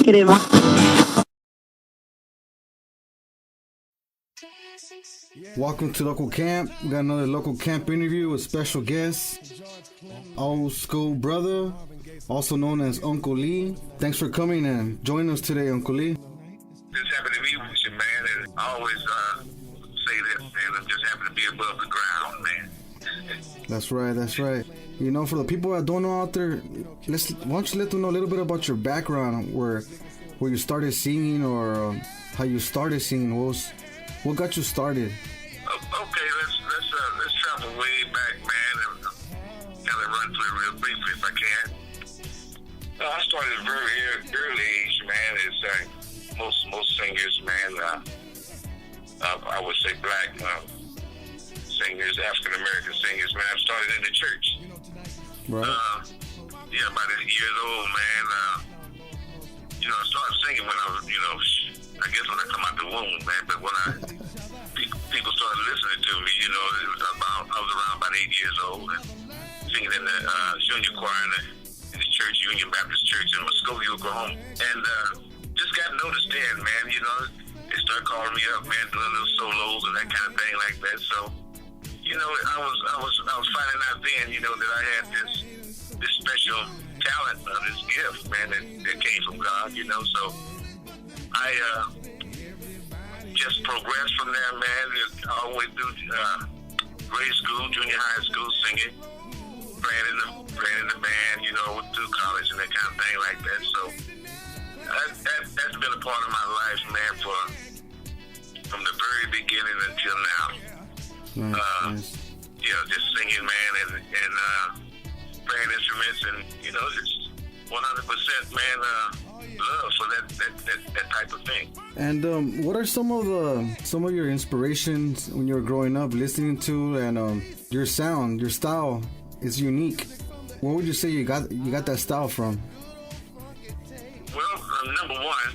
Negative. Welcome to Local Camp. We got another Local Camp interview with special guest, old school brother, also known as Uncle Lee. Thanks for coming and joining us today, Uncle Lee. Just happy to be with you, man, and I always say this, man, I'm just happy to be above the ground, man. That's right, that's right. You know, for the people that don't know out there, why don't you let them know a little bit about your background, where you started singing, or how you started singing. What got you started? Okay, let's travel way back, man, and kind of run through it real briefly if I can. I started at a very early age, man. It's most singers, man. I would say black singers, African American singers, man. I started in the church. Right. About 8 years old, man. I started singing when I was, I guess when I come out the womb, man. But when people started listening to me, it was I was around about 8 years old and singing in the junior choir in the church, Union Baptist Church in Muskogee, Oklahoma. And just got noticed then, man. They started calling me up, man, doing little solos and that kind of thing like that. So, I was finding out then, that I had this special talent, this gift, man, that came from God, So I just progressed from there, man, all the way through grade school, junior high school, singing, playing in the band, through college and that kind of thing like that. So that's been a part of my life, man, from the very beginning until now. Nice. Just singing, man, and playing instruments, and just 100%, man, love for that type of thing. And what are some of your inspirations when you were growing up listening to, and your sound, your style is unique? Where would you say you got that style from? Well, number one,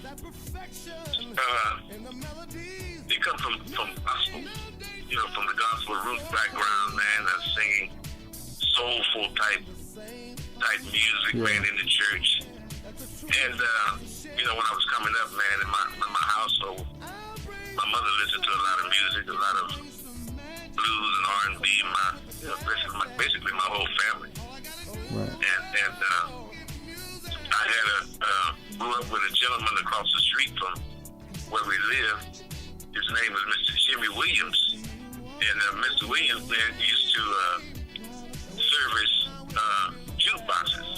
it comes from gospel. From the gospel root background, man, singing soulful type music, man, in the church. And when I was coming up, man, in my household, my mother listened to a lot of music, a lot of blues and R&B. Basically my whole family. Right. And I grew up with a gentleman across the street from where we lived. His name was Mr. Jimmy Williams. And Mr. Williams, man, used to service jukeboxes.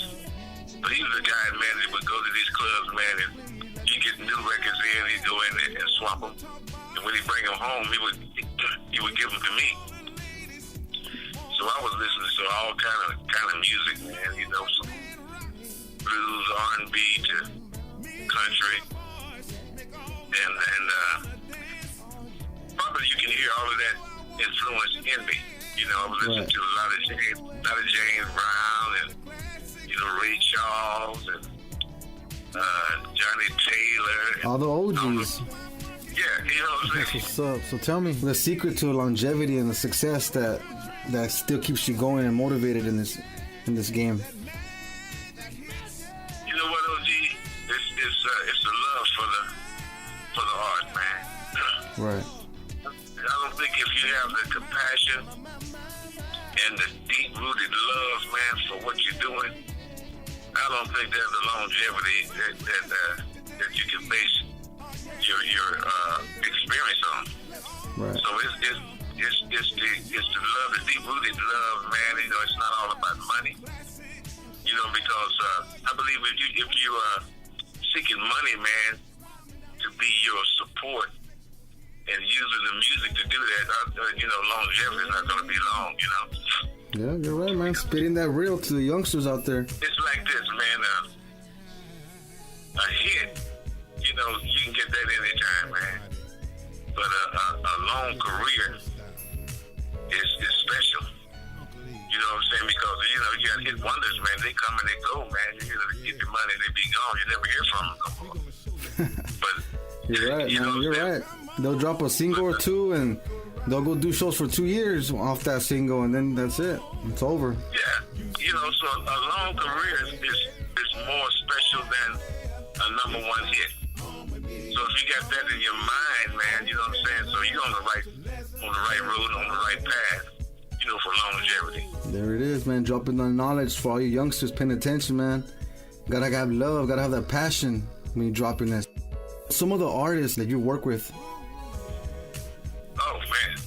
But he was a guy, man, that would go to these clubs, man, and you get new records in, he'd go in and swap them. And when he'd bring them home, he would give them to me. So I was listening to all kind of music, man, some blues, R&B to country. And probably you can hear all of that influence in me. I was listening to a lot of James Brown and Ray Charles and Johnny Taylor. All the OGs. Yeah, what I'm saying? That's what's up. So tell me the secret to longevity and the success that still keeps you going and motivated in this game. You know what, OG? It's the love for the art, man. Right. I don't think if you have the compassion and the deep-rooted love, man, for what you're doing, I don't think there's a longevity that you can base your experience on. Right. So it's the love, the deep-rooted love, man. It's not all about money. Because I believe if you are seeking money, man, to be your support, and using the music to do that, longevity is not going to be long, Yeah, you're right, man. Spitting that real to the youngsters out there. It's like this, man. A hit, you can get that anytime, man. But a long career is special. You know what I'm saying? Because, you got hit wonders, man. They come and they go, man. You get your money, they be gone. You never hear from them no more. But you're right, man. You're right. They'll drop a single or two, and they'll go do shows for 2 years off that single, and then that's it. It's over. Yeah. So a long career is more special than a number #1 hit. So if you got that in your mind, man, you know what I'm saying? So you're on the right road, on the right path, you know, for longevity. There it is, man. Dropping the knowledge for all you youngsters paying attention, man. Gotta have love, gotta have that passion when you're dropping this. Some of the artists that you work with. Oh man,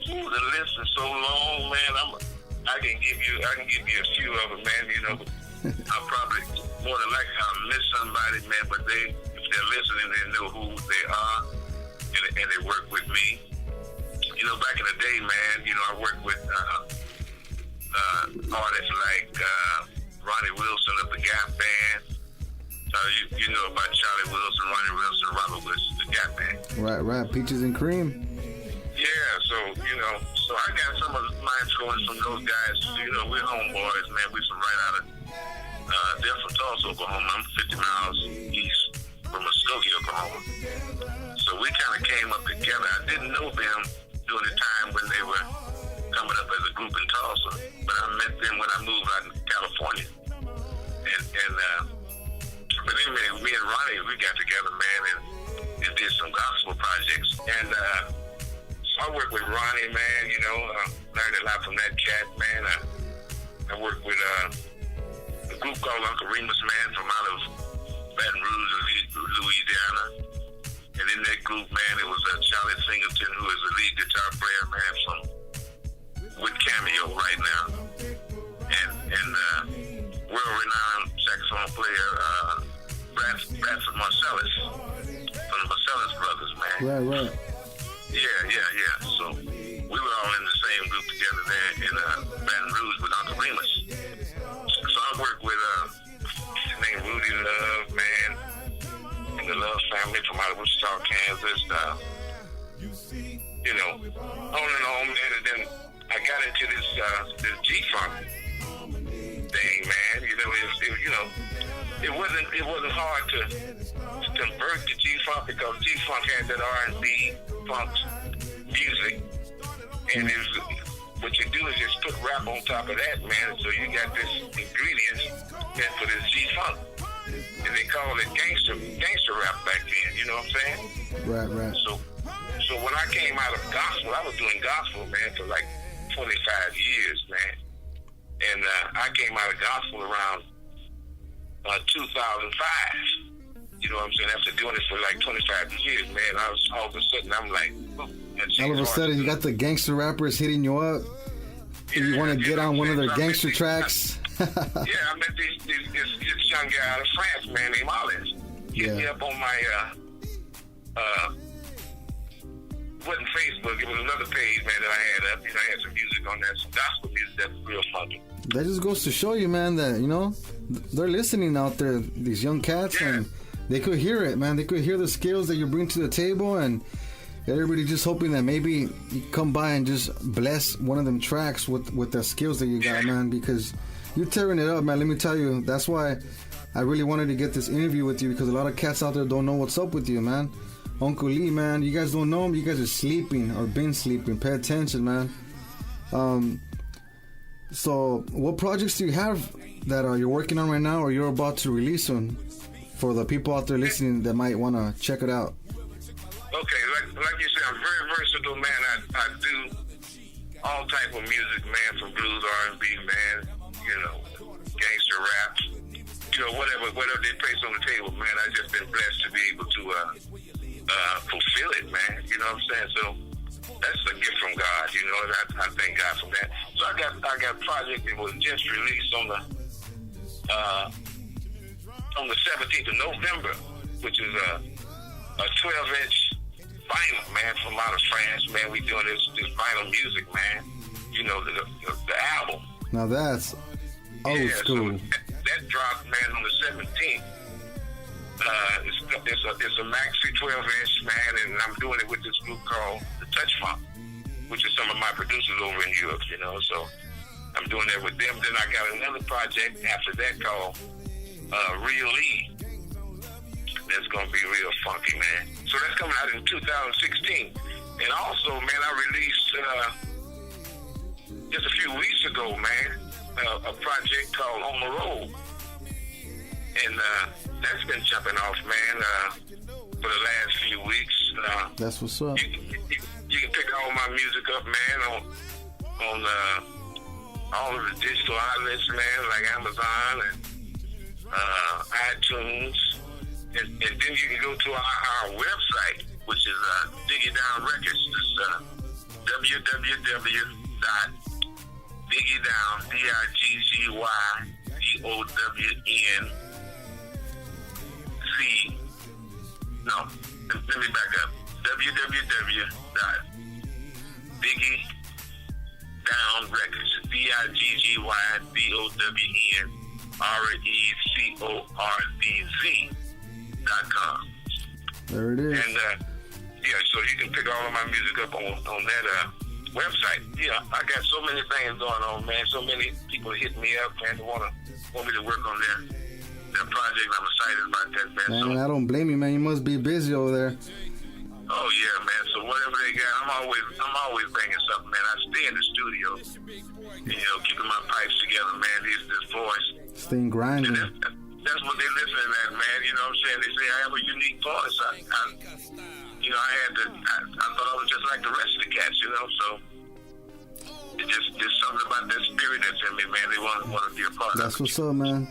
the list is so long, man. I can give you a few of them, man. You know, I probably more than likely I'll miss somebody, man. But if they're listening, they know who they are, and they work with me. You know, back in the day, man. You know, I worked with artists like Ronnie Wilson of the Gap Band. You know about Charlie Wilson, Ronnie Wilson, Robert Wilson, the Gap Band. Right. Peaches and Cream. Yeah, so, you know, so I got some of my influence from those guys. You know, we're homeboys, man. We're from right out of, they're from Tulsa, Oklahoma. I'm 50 miles east from Muskogee, Oklahoma. So we kind of came up together. I didn't know them during the time when they were coming up as a group in Tulsa, but I met them when I moved out to California. But anyway, me and Ronnie, we got together, man, and did some gospel projects. And so I worked with Ronnie, man, you know, learned a lot from that cat, man. I worked with a group called Uncle Remus, man, from out of Baton Rouge, Louisiana. And in that group, man, it was Charlie Singleton, who is the lead guitar player, man, with Cameo right now. And world-renowned saxophone player, Bradford Marcellus, from the Marcellus Brothers, man. Right. Yeah. So we were all in the same group together there in Baton Rouge with Uncle Remus. So I worked with named Rudy Love, man, and the Love family from out of Wichita, Kansas. You know, on and on, man. And then I got into this G-Funk thing, man. You know, it wasn't hard to convert to G-Funk because G-Funk had that R&B funk music, and what you do is just put rap on top of that, man. So you got this ingredients that for this G-Funk, and they call it gangster rap back then. You know what I'm saying? Right. So when I came out of gospel, I was doing gospel, man, for like 25 years, man. And I came out of gospel around 2005. You know what I'm saying? After doing it for like 25 years, man, all of a sudden, I'm like, all of a sudden, you got the gangster rappers hitting you up. Yeah, you want to get on one of their gangster tracks. Yeah, I met this young guy out of France, man, named Olive. He hit me up on my, wasn't Facebook, it was another page, man, that I had up. You know, I had some music on that, some gospel music that was real funky. That just goes to show you, man, that, you know, they're listening out there, these young cats, and they could hear it, man. They could hear the skills that you bring to the table, and everybody just hoping that maybe you come by and just bless one of them tracks with the skills that you got, man, because you're tearing it up, man. Let me tell you, that's why I really wanted to get this interview with you, because a lot of cats out there don't know what's up with you, man. Uncle Lee, man, you guys don't know him. You guys are sleeping or been sleeping. Pay attention, man. So what projects do you have that you're working on right now, or you're about to release them, for the people out there listening that might want to check it out? Okay, like you said, I'm very versatile, man. I do all type of music, man, from blues, R&B, man, you know, gangster rap, you know, whatever they place on the table, man. I've just been blessed to be able to fulfill it, man. You know what I'm saying? So that's a gift from God, you know, and I thank God for that. So I got a project that was just released on the 17th of November, which is a 12-inch vinyl, man, from out of France, man. We doing this vinyl music, man. You know, the album. Now that's old school. So that dropped, man, on the 17th. It's a maxi 12-inch, man, and I'm doing it with this group called the Touch Funk, which is some of my producers over in Europe, you know. So I'm doing that with them. Then I got another project after that called Real Lee. That's gonna be real funky, man. So that's coming out in 2016. And also, man, I released just a few weeks ago, man, a project called On the Road. And that's been jumping off, man, for the last few weeks. That's what's up. You can pick all my music up, man, on all of the digital outlets, man, like Amazon and iTunes. And then you can go to our website, which is Diggy Down Records. It's www.diggydown, DIGGYDOWN. No, let me back up. www.diggydownrecords, DIGGYDOWNRECORDZ.com. There it is. And so you can pick all of my music up on that website. Yeah, I got so many things going on, man. So many people hit me up, man, who want me to work on their project. I'm excited about that, man. Man, I don't blame you, man. You must be busy over there. Oh yeah, man. So whatever they got, I'm always bringing something, man. I stay in the studio, keeping my pipes together, man. This voice. Staying grinding. That's what they're listening at, man. You know what I'm saying? They say I have a unique voice. I thought I was just like the rest of the cats, So it's just something about that spirit that's in me, man. They want to be a part of it. That's what's up, man.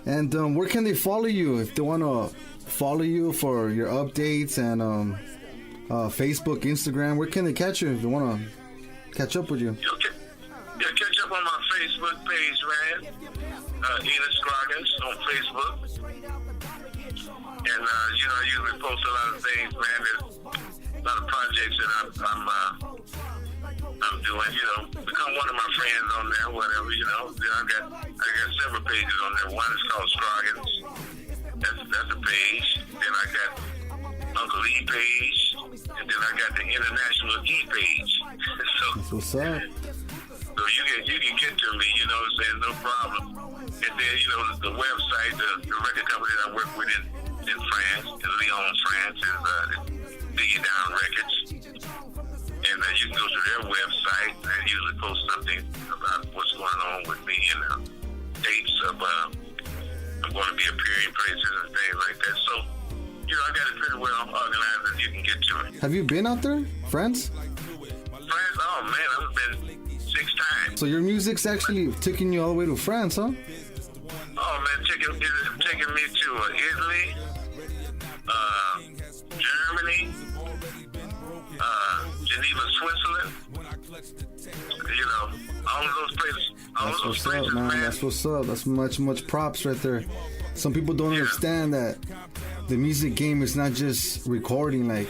And where can they follow you if they want to follow you for your updates and Facebook, Instagram? Where can they catch you if they want to catch up with you? Catch up on my Facebook page, man. Scroggins on Facebook. And, I usually post a lot of things, man. There's a lot of projects that I'm doing, become one of my friends on there, whatever, Then I got several pages on there. One is called Scroggins. That's a page. Then I got Uncle E page. And then I got the International E page. That's what's up. So you can get to me, what I'm saying, no problem. And then, the website, the record company that I work with in France, in Lyon, France, is Diggy Down Records. And you can go to their website and usually post something about what's going on with me and dates of I'm going to be appearing places and things like that. So, I got it pretty well organized that you can get to it. Have you been out there, France? France? Oh, man, I've been 6 times. So your music's actually taking you all the way to France, huh? Oh, man, taking me to Italy, Germany, Geneva, Switzerland. All of those places. That's what's up, man. That's what's up. That's much props right there. Some people don't understand that the music game is not just recording. Like,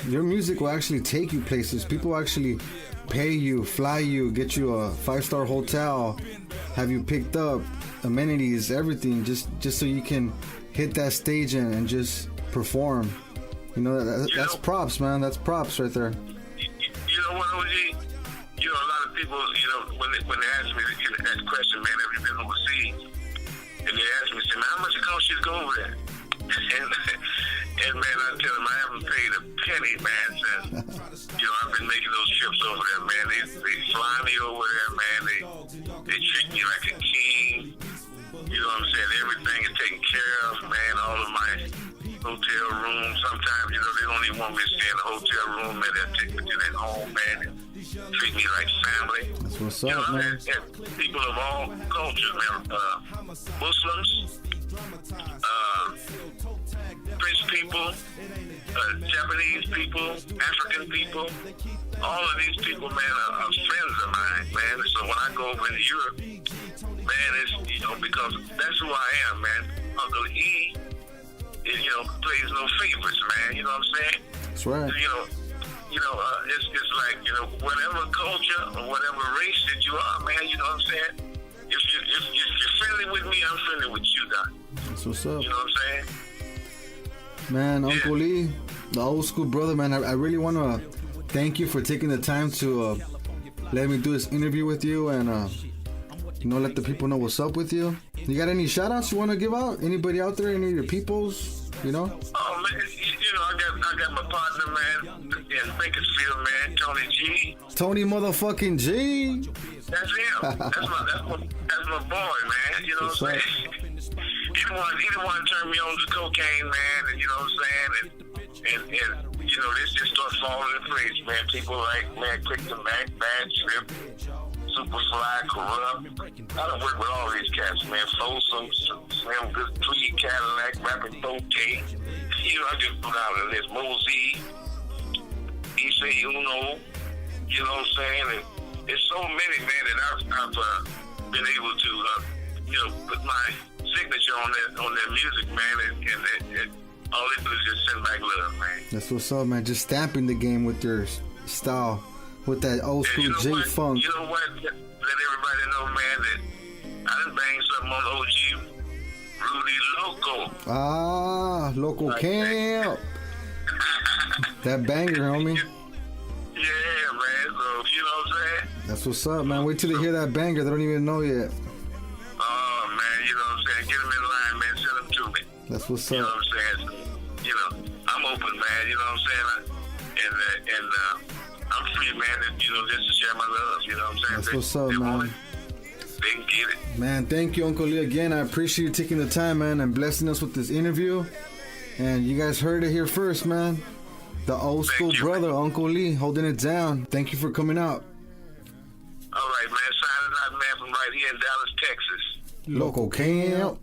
your music will actually take you places. People actually pay you, fly you, get you a 5-star hotel, have you picked up, amenities, everything, just so you can hit that stage and just perform. That's props, man. That's props right there. You know what, OG? A lot of people, when they ask me that question, man, have you been overseas? And they ask me, say, man, how much it costs you to go over there? And man, I tell them I haven't paid a penny, man, since, I've been making those trips over there, man. They fly me over there, man. They treat me like a king. You know what I'm saying? Everything is taken care of, man. All of my hotel rooms. Sometimes, they don't even want me to stay in the hotel room, man. They'll take me to their home, man, and treat me like family. That's what's up, man. And people of all cultures, man. Muslims, French people, Japanese people, African people. All of these people, man, are friends of mine, man. So when I go over to Europe, man, it's, because that's who I am, man. Uncle E, plays no favorites, man. You know what I'm saying? That's right. It's like, whatever culture or whatever race that you are, man, you know what I'm saying? If you're friendly with me, I'm friendly with you, Doc. That's what's up. You know what I'm saying? Man, Uncle Lee, the old school brother, man, I really want to thank you for taking the time to let me do this interview with you and, let the people know what's up with you. You got any shout outs you want to give out? Anybody out there, any of your peoples, Oh, man, I got my partner, man, in Bakersfield, man, Tony G. Tony motherfucking G. That's him. That's my boy, man. You know what I'm saying? didn't want to turn me on to cocaine, man, and you know what I'm saying? And you know, this just started falling in place, man. People like, man, Quick to Mac, Bad Trip, Superfly, Corrupt. I done worked with all these cats, man. Folsom, Slim, Good Tweed, Cadillac, Rapping 4K. You know, I just put out a list. Mosey, Issei Uno, you know what I'm saying? And it's so many, man, that I've been able to, you know, put my signature on that music, man, and all they do is just send back love, man. That's what's up, man. Just stamping the game with your style, with that old school you know J-Funk. You know what? Let everybody know, man, that I done banged something on OG Rudy LoKo. Ah, LOKOCAMP. That banger, homie. Yeah, man. So, you know what I'm saying? That's what's up, man. Wait till they hear that banger. They don't even know yet. Oh, man, you know what I'm saying? Get them in line, man. Send them to me. That's what's You know up. what I'm saying? So, you know, I'm open, man. You know what I'm saying? And I'm free, man. And, you know, just to share my love. You know what I'm saying? That's what's up, man. They can get it. Man, thank you, Uncle Lee, again. I appreciate you taking the time, man, and blessing us with this interview. And you guys heard it here first, man. The old school brother, Uncle Lee, holding it down. Thank you for coming out. All right, man. Signing out, man, from right here in Dallas, Texas. LOKOCAMP.